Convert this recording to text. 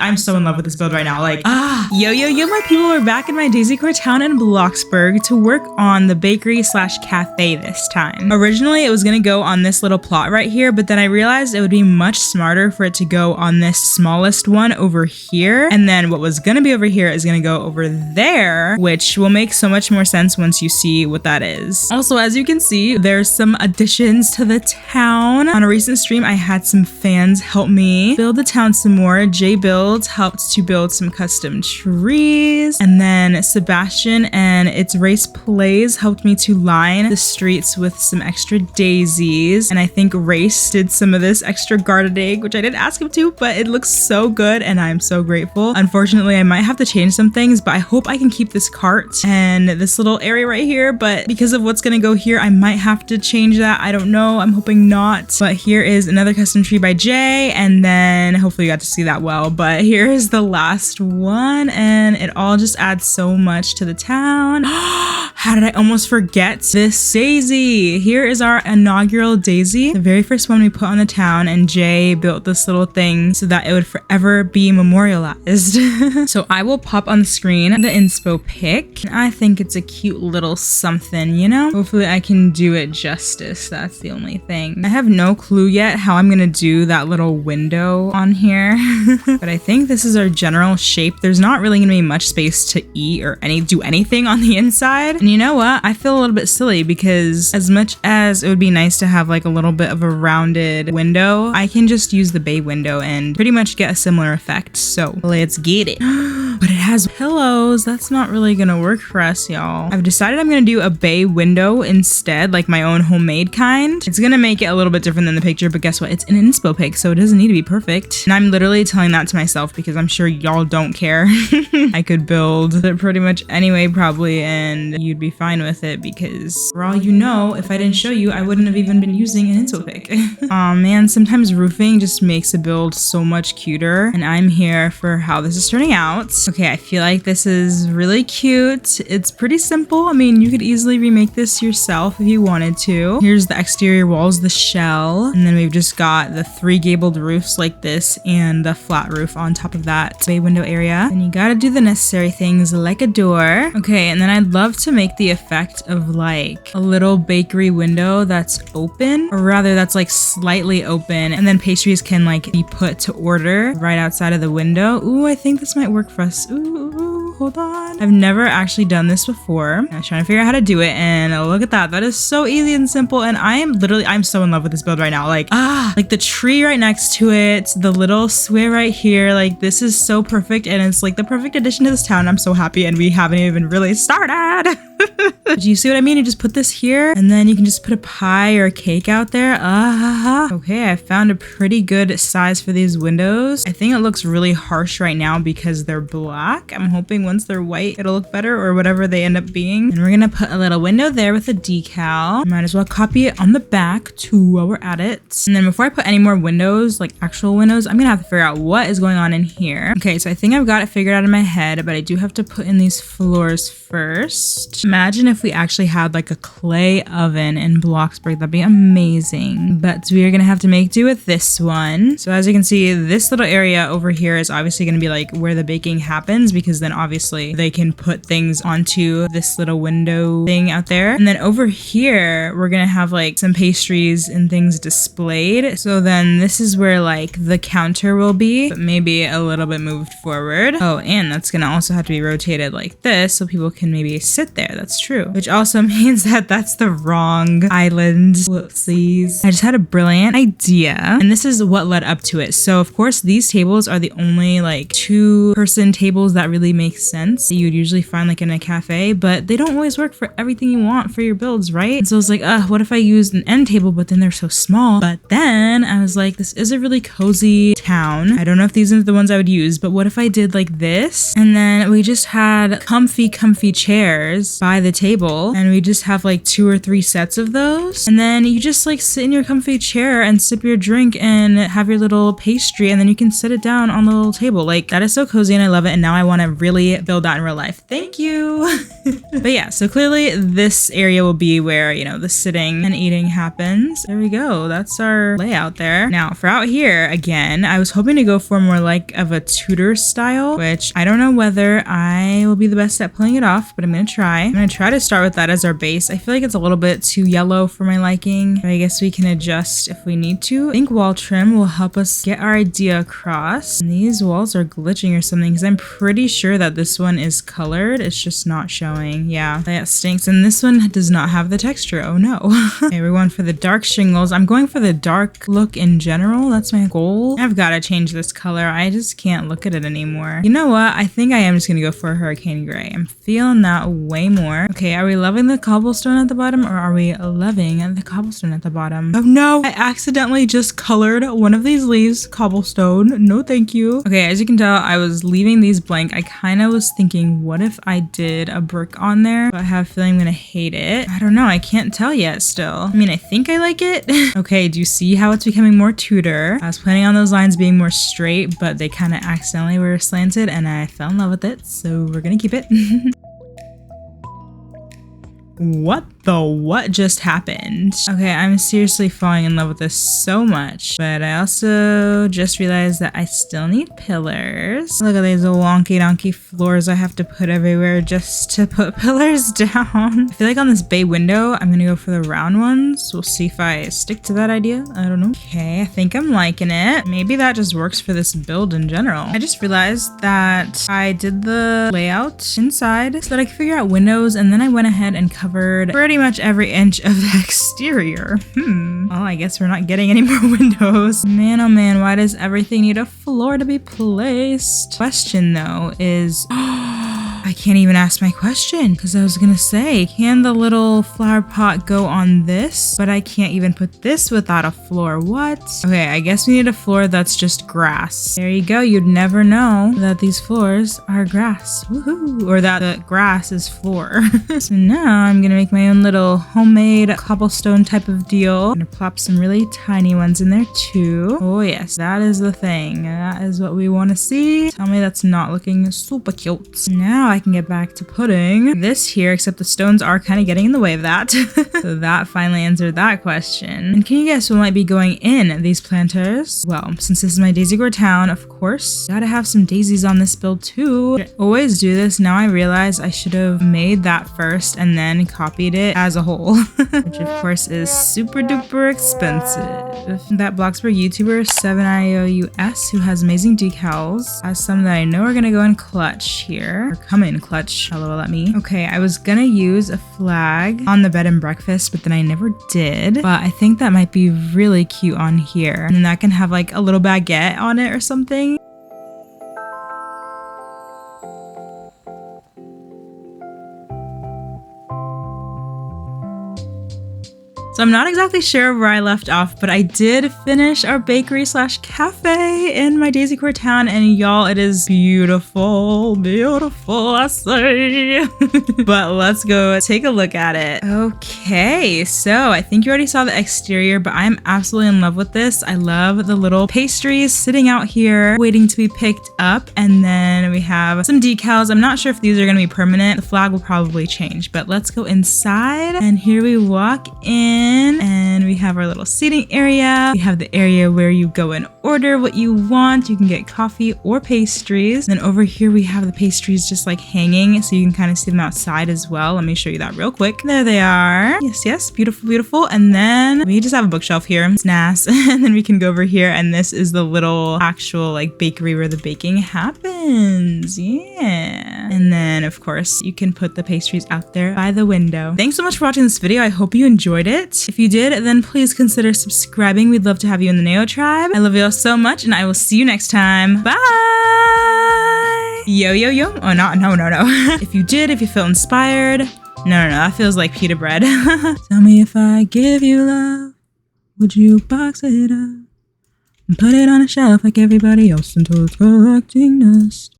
I'm so in love with this build right now. Like, yo, my people are back in my Daisycore Town in Bloxburg to work on the bakery slash cafe this time. Originally, it was gonna go on this little plot right here, but then I realized it would be much smarter for it to go on this smallest one over here. And then what was gonna be over here is gonna go over there, which will make so much more sense once you see what that is. Also, as you can see, there's some additions to the town. On a recent stream, I had some fans help me build the town some more. Jay Builds helped to build some custom trees, and then Sebastian and It's Race Plays helped me to line the streets with some extra daisies, and I think Race did some of this extra gardening, which I didn't ask him to, but it looks so good and I'm so grateful. Unfortunately, I might have to change some things, but I hope I can keep this cart and this little area right here, but because of what's gonna go here, I might have to change that. I don't know, I'm hoping not. But here is another custom tree by Jay, and then hopefully you got to see that well, but here is the last one, and it all just adds so much to the town. How did I almost forget this daisy? Here is our inaugural daisy, the very first one we put on the town, and Jay built this little thing so that it would forever be memorialized. So I will pop on the screen the inspo pic. I think it's a cute little something, you know? Hopefully I can do it justice. That's the only thing. I have no clue yet how I'm gonna do that little window on here, but I think this is our general shape. There's not really gonna be much space to eat or do anything on the inside. And you know what? I feel a little bit silly because as much as it would be nice to have like a little bit of a rounded window, I can just use the bay window and pretty much get a similar effect. So let's get it. But it has pillows. That's not really gonna work for us, y'all. I've decided I'm gonna do a bay window instead, like my own homemade kind. It's gonna make it a little bit different than the picture, but guess what? It's an inspo pic, so it doesn't need to be perfect. And I'm literally telling that to myself because I'm sure y'all don't care. I could build it pretty much anyway, probably, and you'd be fine with it because for all you know, if I didn't show you, I wouldn't have even been using an inspo pic. Aw man, sometimes roofing just makes a build so much cuter, and I'm here for how this is turning out. Okay, I feel like this is really cute. It's pretty simple. I mean, you could easily remake this yourself if you wanted to. Here's the exterior walls, the shell, and then we've just got the 3 gabled roofs like this and the flat roof on top of that bay window area. And you gotta do the necessary things like a door. Okay, and then I'd love to make the effect of like a little bakery window that's open, or rather that's like slightly open, and then pastries can like be put to order right outside of the window. Ooh, I think this might work for us. Ooh, hold on. I've never actually done this before. I was trying to figure out how to do it, and look at that. That is so easy and simple, and I'm so in love with this build right now. Like the tree right next to it, the little sway right here, like this is so perfect, and it's like the perfect addition to this town. I'm so happy, and we haven't even really started. Do you see what I mean? You just put this here, and then you can just put a pie or a cake out there. Okay, I found a pretty good size for these windows. I think it looks really harsh right now because they're black. I'm hoping once they're white, it'll look better, or whatever they end up being. And we're gonna put a little window there with a decal. Might as well copy it on the back too while we're at it. And then before I put any more windows, like actual windows, I'm gonna have to figure out what is going on in here. Okay, so I think I've got it figured out in my head, but I do have to put in these floors first. Imagine if we actually had like a clay oven in Bloxburg. That'd be amazing. But we are gonna have to make do with this one. So as you can see, this little area over here is obviously gonna be like where the baking happens, because then obviously they can put things onto this little window thing out there. And then over here, we're gonna have like some pastries and things displayed. So then this is where like the counter will be, but maybe a little bit moved forward. Oh, and that's gonna also have to be rotated like this so people can maybe sit there. That's true. Which also means that that's the wrong island. Whoopsies. I just had a brilliant idea, and this is what led up to it. So of course these tables are the only like 2-person tables that really make sense. You would usually find like in a cafe, but they don't always work for everything you want for your builds, right? And so I was like, what if I used an end table, but then they're so small? But then I was like, this is a really cozy town. I don't know if these are the ones I would use, but what if I did like this? And then we just had comfy chairs by the the table, and we just have like 2 or 3 sets of those. And then you just like sit in your comfy chair and sip your drink and have your little pastry, and then you can set it down on the little table. Like, that is so cozy and I love it. And now I want to really build that in real life. Thank you. But yeah, so clearly this area will be where, you know, the sitting and eating happens. There we go. That's our layout there. Now for out here, again, I was hoping to go for more like of a Tudor style, which I don't know whether I will be the best at pulling it off, but I'm gonna try. I'm gonna try to start with that as our base. I feel like it's a little bit too yellow for my liking, but I guess we can adjust if we need to. I think wall trim will help us get our idea across. And these walls are glitching or something, because I'm pretty sure that this one is colored. It's just not showing. Yeah, that stinks. And this one does not have the texture. Oh no. Okay, we're going for the dark shingles. I'm going for the dark look in general. That's my goal. I've got to change this color. I just can't look at it anymore. You know what? I think I am just gonna go for a hurricane gray. I'm feeling that way more. Okay, are we loving the cobblestone at the bottom, or are we loving the cobblestone at the bottom? Oh no, I accidentally just colored one of these leaves cobblestone. No thank you. Okay, as you can tell, I was leaving these blank. I kind of was thinking, what if I did a brick on there? But I have a feeling I'm gonna hate it. I don't know, I can't tell yet still. I mean, I think I like it. Okay, do you see how it's becoming more Tudor? I was planning on those lines being more straight, but they kind of accidentally were slanted and I fell in love with it, so we're gonna keep it. What just happened? Okay, I'm seriously falling in love with this so much, but I also just realized that I still need pillars. Look at these wonky donkey floors I have to put everywhere just to put pillars down. I feel like on this bay window, I'm gonna go for the round ones. We'll see if I stick to that idea. I don't know. Okay, I think I'm liking it. Maybe that just works for this build in general. I just realized that I did the layout inside so that I could figure out windows, and then I went ahead and covered pretty much every inch of the exterior. Well, I guess we're not getting any more windows. Man, oh man, why does everything need a floor to be placed? Question though is, I can't even ask my question, because I was gonna say, can the little flower pot go on this? But I can't even put this without a floor. What? Okay, I guess we need a floor that's just grass. There you go. You'd never know that these floors are grass. Woohoo! Or that the grass is floor. So now I'm gonna make my own little homemade cobblestone type of deal. I'm gonna plop some really tiny ones in there too. Oh yes, that is the thing. That is what we want to see. Tell me that's not looking super cute. Now I can get back to putting this here, except the stones are kind of getting in the way of that. So that finally answered that question. And can you guess what might be going in these planters? Well, since this is my Daisycore Town, of course, gotta have some daisies on this build too. I always do this. Now I realize I should have made that first and then copied it as a whole, which of course is super duper expensive. That Bloxburg YouTuber 7IOUS, who has amazing decals, has some that I know are gonna go in clutch here, or come in clutch, lol at me. Okay, I was gonna use a flag on the bed and breakfast, but then I never did. But I think that might be really cute on here. And then that can have like a little baguette on it or something. So I'm not exactly sure where I left off, but I did finish our bakery slash cafe in my Daisycore Town, and y'all, it is beautiful, beautiful, I say. But let's go take a look at it. Okay, so I think you already saw the exterior, but I'm absolutely in love with this. I love the little pastries sitting out here waiting to be picked up, and then we have some decals. I'm not sure if these are gonna be permanent. The flag will probably change, but let's go inside, and here we walk in. And we have our little seating area. We have the area where you go and order what you want. You can get coffee or pastries. Then over here we have the pastries just like hanging, so you can kind of see them outside as well. Let me show you that real quick. There they are. Yes, yes, beautiful, beautiful. And then we just have a bookshelf here. It's nice. And then we can go over here, and this is the little actual like bakery where the baking happens. Yeah. And then of course you can put the pastries out there by the window. Thanks so much for watching this video. I hope you enjoyed it. If you did, then please consider subscribing. We'd love to have you in the Nao tribe. I love you all so much, and I will see you next time. Bye! Yo, yo, yo. Oh, no. If you did, if you feel inspired. No, that feels like pita bread. Tell me if I give you love, would you box it up and put it on a shelf like everybody else until it's collecting dust?